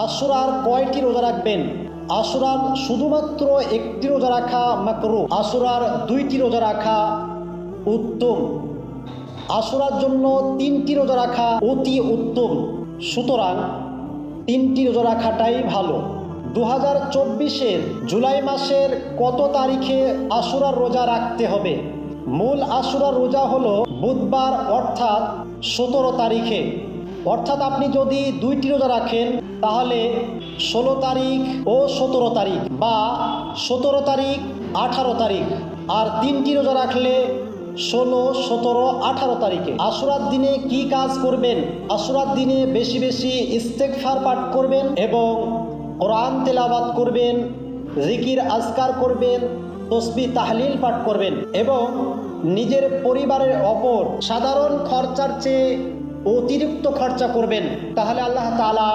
আশুরার কয়টি রোজা রাখবেন? আশুরার শুধুমাত্র একটি রোজা রাখা মাকরুহ। আশুরার 2টি রোজা রাখা উত্তম। আশুরার জন্য 3টি রোজা রাখা অতি উত্তম। সুতরাং 3টি রোজা রাখাটাই ভালো। 2024-এর জুলাই মাসের কত তারিখে আশুরার রোজা রাখতে হবে? মূল আশুরার রোজা হলো বুধবার অর্থাৎ 17 তারিখে। অর্থাৎ আপনি যদি 2টি রোজা রাখেন তাহলে 16 তারিখ ও 17 তারিখ, বা 17 তারিখ 18 তারিখ, আর 3টি রোজা রাখলে 16, 17, 18 তারিখে। আশুরার দিনে কি কাজ করবেন? আশুরার দিনে বেশি বেশি ইস্তেগফার পাঠ করবেন এবং কোরআন তেলাওয়াত করবেন, জিকির আজকার করবেন, তসবিহ তাহলিল পাঠ করবেন এবং নিজের পরিবারের ওপর সাধারণ খরচার চেয়ে অতিরিক্ত খরচা করবেন। তাহলে আল্লাহ তাআলা